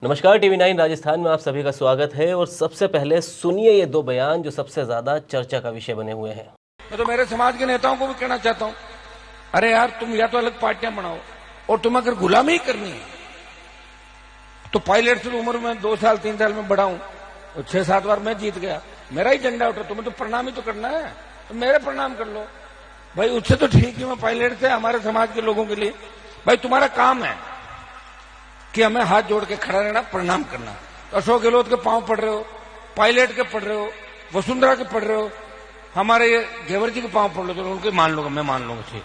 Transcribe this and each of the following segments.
नमस्कार, टीवी 9 राजस्थान में आप सभी का स्वागत है। और सबसे पहले सुनिए ये दो बयान जो सबसे ज्यादा चर्चा का विषय बने हुए हैं। मैं तो मेरे समाज के नेताओं को भी कहना चाहता हूं, अरे यार तुम या तो अलग पार्टियां बनाओ, और तुम अगर गुलामी ही करनी है तो पायलट से उम्र में 2 साल 3 साल में बढ़ाऊं और 6-7 बार मैं जीत गया, मेरा ही झंडा उठा, तुम्हें तो प्रणाम ही तो करना है, तो मेरे प्रणाम कर लो भाई। उससे तो ठीक है मैं पायलट से हमारे समाज के लोगों के लिए, भाई तुम्हारा काम है कि हमें हाथ जोड़ के खड़ा रहना, प्रणाम करना। तो अशोक गहलोत के पांव पड़ रहे हो, पायलट के पड़ रहे हो, वसुंधरा के पड़ रहे हो, हमारे ये घेवर जी के पांव पड़ लो तो उनके मान लूंगा, मैं मान लूंगा, ठीक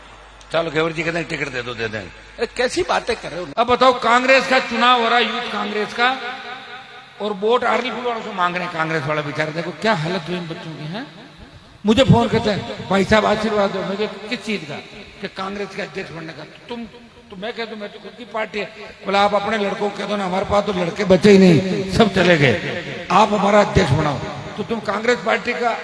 चलो घेवर जी कहते हैं टिकट दे दो, दे देंगे। अरे कैसी बातें कर रहे हो। अब बताओ, कांग्रेस का चुनाव हो रहा है, यूथ कांग्रेस का, और वोट आरएलपी वालों से मांग रहे हैं कांग्रेस वाला। बेचारे देखो क्या हालत हुई इन बच्चों की है। मुझे फोन करते हैं, भाई साहब आशीर्वाद दो। मुझे किस चीज का? कि कांग्रेस के अध्यक्ष बनने का। तो मैं कह दूं मैं तो खुद की पार्टी है। बोला आप अपने लड़कों को कह दो ना, हमारे पास तो लड़के बचे ही नहीं, सब चले गए, आप हमारा अध्यक्ष बनाओ। तो तुम कांग्रेस पार्टी का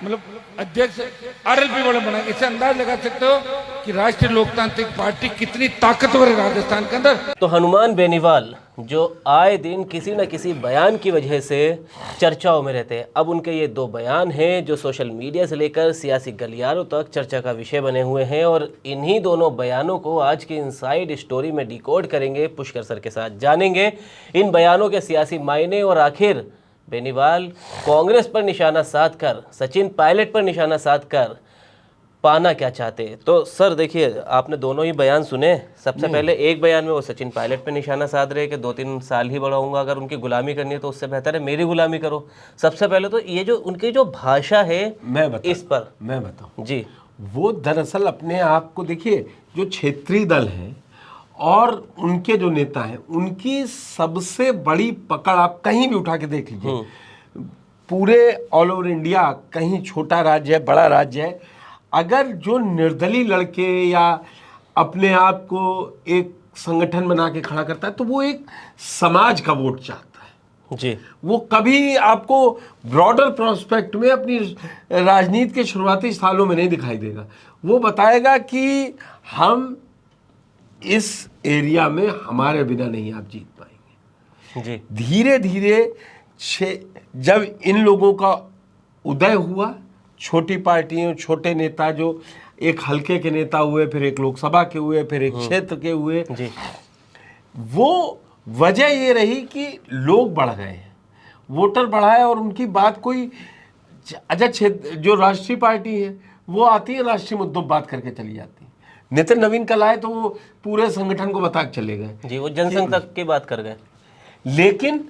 मतलब अध्यक्ष आरएलपी वाले बना। इससे अंदाज लगा सकते हो कि राष्ट्रीय लोकतांत्रिक पार्टी कितनी ताकतवर है राजस्थान के अंदर। तो हनुमान बेनीवाल जो आए दिन किसी न किसी बयान की वजह से चर्चाओं में रहते हैं, अब उनके ये दो बयान हैं जो सोशल मीडिया से लेकर सियासी गलियारों तक चर्चा का विषय बने हुए हैं। और इन्हीं दोनों बयानों को आज की इनसाइड स्टोरी में डिकोड करेंगे, पुष्कर सर के साथ जानेंगे इन बयानों के सियासी मायने, और आखिर बेनीवाल कांग्रेस पर निशाना साधकर, सचिन पायलट पर निशाना साधकर पाना क्या चाहते हैं। तो सर देखिए, आपने दोनों ही बयान सुने। सबसे पहले एक बयान में वो सचिन पायलट पे निशाना साध रहे कि 2-3 साल ही बढ़ाऊंगा, अगर उनकी गुलामी करनी है तो उससे बेहतर है मेरी गुलामी करो। सबसे पहले तो ये जो उनकी जो भाषा है इस पर मैं बताऊं जी, वो दरअसल अपने आप को देखिए, जो क्षेत्रीय दल हैं और उनके जो नेता हैं, उनकी सबसे बड़ी पकड़ आप कहीं भी उठा के देख लीजिए, पूरे ऑल ओवर इंडिया, कहीं छोटा राज्य है बड़ा राज्य है, अगर जो निर्दलीय लड़के या अपने आप को एक संगठन बना के खड़ा करता है तो वो एक समाज का वोट चाहता है जी। वो कभी आपको ब्रॉडर प्रोस्पेक्ट में अपनी राजनीति के शुरुआती सालों में नहीं दिखाई देगा। वो बताएगा कि हम इस एरिया में हमारे बिना नहीं आप जीत पाएंगे जी। धीरे धीरे जब इन लोगों का उदय हुआ, छोटी पार्टियों, छोटे नेता जो एक हल्के के नेता हुए, फिर एक लोकसभा के हुए, फिर एक क्षेत्र के हुए जी। वो वजह ये रही कि लोग बढ़ गए हैं, वोटर बढ़ा है, और उनकी बात कोई अच्छा क्षेत्र जो राष्ट्रीय पार्टी है वो आती है, राष्ट्रीय मुद्दों बात करके चली जाती है। नितिन नवीन कल आए तो वो पूरे संगठन को बता के चले गए जी, वो जनसंघ तक की बात कर गए। लेकिन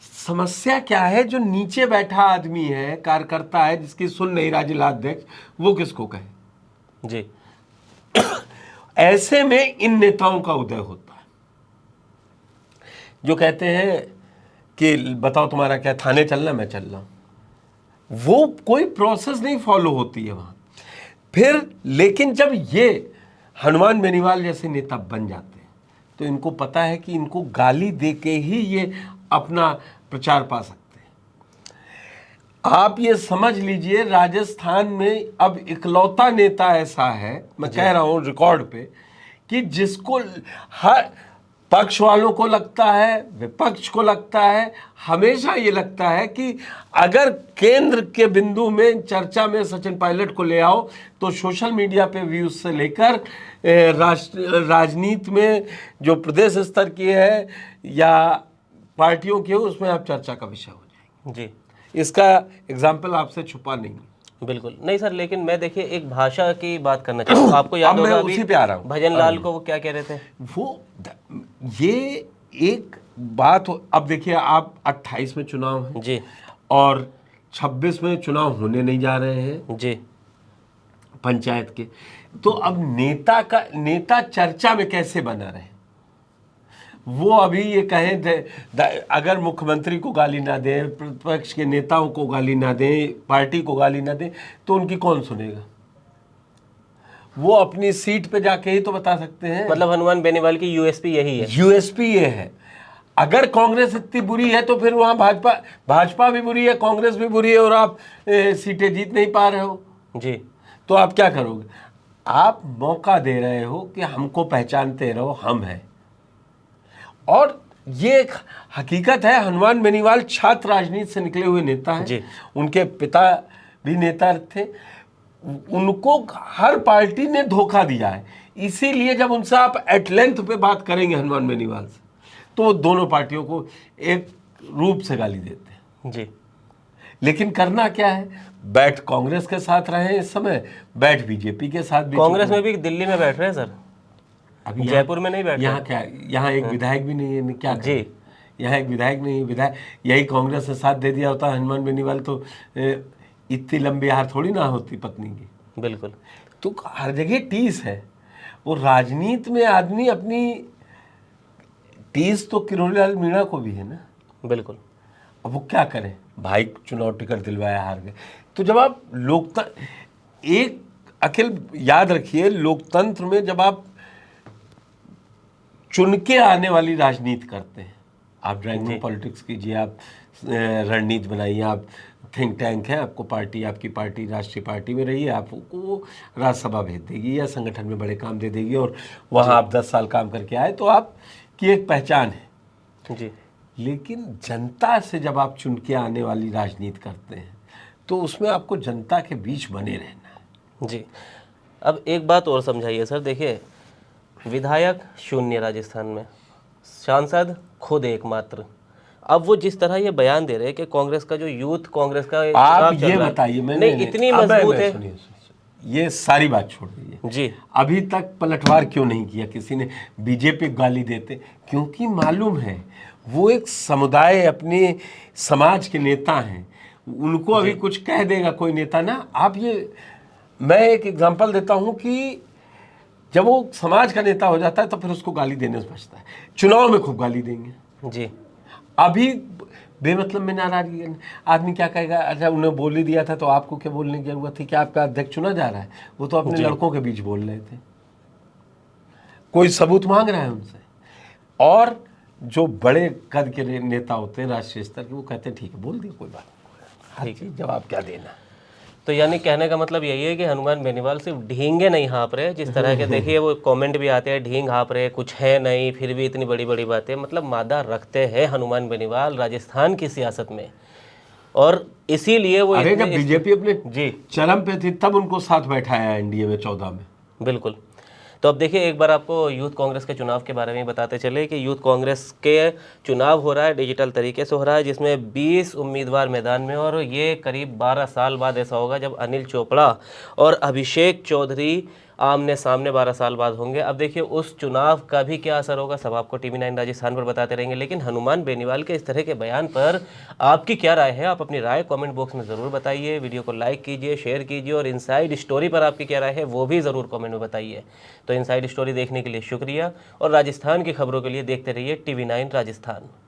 समस्या क्या है, जो नीचे बैठा आदमी है, कार्यकर्ता है, जिसकी सुन नहीं रहा जिलाध्यक्ष, वो किसको कहे जी। ऐसे में इन नेताओं का उदय होता है जो कहते हैं कि बताओ तुम्हारा क्या, थाने चलना, मैं चल रहा हूं। वो कोई प्रोसेस नहीं फॉलो होती है वहां। फिर लेकिन जब ये हनुमान बेनीवाल जैसे नेता बन जाते हैं तो इनको पता है कि इनको गाली दे के ही ये अपना प्रचार पा सकते हैं। आप ये समझ लीजिए, राजस्थान में अब इकलौता नेता ऐसा है, मैं कह रहा हूं रिकॉर्ड पे, कि जिसको हर पक्ष वालों को लगता है, विपक्ष को लगता है, हमेशा ये लगता है कि अगर केंद्र के बिंदु में चर्चा में सचिन पायलट को ले आओ तो सोशल मीडिया पे व्यूज से लेकर राजनीति में जो प्रदेश स्तर की है या पार्टियों की हो, उसमें आप चर्चा का विषय हो जाएंगे। जी, इसका एग्जाम्पल आपसे छुपा नहीं है। बिल्कुल नहीं सर, लेकिन मैं देखिए एक भाषा की बात करना चाहता हूँ। आपको याद होगा उसी पे आ रहा हूँ। भजन लाल को वो क्या कह रहे थे, ये एक बात अब देखिए, आप 28 में चुनाव है जी, और 26 में चुनाव होने नहीं जा रहे हैं जी, पंचायत के, तो अब नेता चर्चा में कैसे बना रहे। वो अभी ये कहें अगर मुख्यमंत्री को गाली ना दें, प्रतिपक्ष के नेताओं को गाली ना दें, पार्टी को गाली ना दें, तो उनकी कौन सुनेगा। वो अपनी सीट पे जाके ही तो बता सकते हैं। मतलब हनुमान बेनीवाल की यूएसपी यही है। यूएसपी ये है, अगर कांग्रेस इतनी बुरी है तो फिर वहां भाजपा भी बुरी है, कांग्रेस भी बुरी है, और आप सीटें जीत नहीं पा रहे हो जी, तो आप क्या करोगे। आप मौका दे रहे हो कि हमको पहचानते रहो, हम हैं। और ये एक हकीकत है। हनुमान बेनीवाल छात्र राजनीति से निकले हुए नेता हैं। जी। उनके पिता भी नेता थे। उनको हर पार्टी ने धोखा दिया है। इसीलिए जब उनसे आप एट लेंथ पे बात करेंगे हनुमान बेनीवाल से, तो वो दोनों पार्टियों को एक रूप से गाली देते हैं। जी। लेकिन करना क्या है, बैठ कांग्रेस के साथ रहे इस समय, बैठ बीजेपी के साथ भी। कांग्रेस में भी दिल्ली में बैठ रहे हैं सर, अभी जयपुर में नहीं बैठ रहे। यहाँ क्या, यहाँ एक विधायक भी नहीं है, क्या जी। करें? यहाँ एक विधायक नहीं है। विधायक यही कांग्रेस से साथ दे दिया होता हनुमान बेनीवाल तो इतनी लंबी हार थोड़ी ना होती पत्नी की। बिल्कुल। तो हर जगह टीस है। वो राजनीति में आदमी अपनी टीस तो किरोड़ीलाल मीणा को भी है ना। बिल्कुल। अब वो क्या करें, भाई चुनाव टिकट दिलवाया, हार गए। तो जब आप लोकतंत्र, एक अखिल याद रखिए, लोकतंत्र में जब आप चुन के आने वाली राजनीति करते हैं, आप ड्राइंग रूम पॉलिटिक्स कीजिए, आप रणनीति बनाइए, आप थिंक टैंक है, आपको पार्टी, आपकी पार्टी राष्ट्रीय पार्टी में रही है, आपको राज्यसभा भेज देगी या संगठन में बड़े काम दे देगी और वहाँ आप 10 साल काम करके आए तो आपकी एक पहचान है। जी। लेकिन जनता से जब आप चुन के आने वाली राजनीति करते हैं तो उसमें आपको जनता के बीच बने रहना है। जी। अब एक बात और समझाइए सर, देखिए विधायक शून्य राजस्थान में, सांसद खुद एकमात्र। अब वो जिस तरह ये बयान दे रहे हैं कि कांग्रेस का जो यूथ कांग्रेस का आप चुनाव ये चल रहा है, बताइए, नहीं इतनी मजबूत है। सुनिए, ये सारी बात छोड़ दीजिए। जी। अभी तक पलटवार क्यों नहीं किया किसी ने? बीजेपी गाली देते क्योंकि मालूम है वो एक समुदाय, अपने समाज के नेता हैं, उनको अभी कुछ कह देगा कोई नेता ना। आप ये, मैं एक एग्जांपल देता हूं कि जब वो समाज का नेता हो जाता है तो फिर उसको गाली देने से बचता है। चुनाव में खूब गाली देंगे। जी। अभी बेमतलब में नाराजगी, आदमी क्या कहेगा, अच्छा उन्हें बोल ही दिया था तो आपको क्या बोलने की जरूरत थी? क्या आपका अध्यक्ष चुना जा रहा है? वो तो अपने लड़कों के बीच बोल रहे थे। कोई सबूत मांग रहा है उनसे। और जो बड़े कद के नेता होते हैं राष्ट्रीय स्तर के, वो कहते हैं ठीक है बोल दिया, कोई बात नहीं, हर चीज जवाब क्या देना। तो यानी कहने का मतलब यही है कि हनुमान बेनीवाल सिर्फ ढींगे नहीं हाँप रहे, जिस तरह के देखिए वो कमेंट भी आते हैं, ढींग हाँप रहे, कुछ है नहीं, फिर भी इतनी बड़ी बड़ी बातें, मतलब मादा रखते हैं हनुमान बेनीवाल राजस्थान की सियासत में। और इसीलिए वो अरे जब बीजेपी अपने जी चरम पे थी तब उनको साथ बैठाया एनडीए में 14 में। बिल्कुल। तो अब देखिए एक बार आपको यूथ कांग्रेस के चुनाव के बारे में बताते चले कि यूथ कांग्रेस के चुनाव हो रहा है, डिजिटल तरीके से हो रहा है, जिसमें 20 उम्मीदवार मैदान में, और ये करीब 12 साल बाद ऐसा होगा जब अनिल चोपड़ा और अभिषेक चौधरी आमने सामने 12 साल बाद होंगे। अब देखिए उस चुनाव का भी क्या असर होगा, सब आपको टीवी 9 राजस्थान पर बताते रहेंगे। लेकिन हनुमान बेनीवाल के इस तरह के बयान पर आपकी क्या राय है? आप अपनी राय कमेंट बॉक्स में ज़रूर बताइए, वीडियो को लाइक कीजिए, शेयर कीजिए, और इनसाइड स्टोरी पर आपकी क्या राय है वो भी ज़रूर कमेंट में बताइए। तो इनसाइड स्टोरी देखने के लिए शुक्रिया, और राजस्थान की खबरों के लिए देखते रहिए टीवी 9 राजस्थान।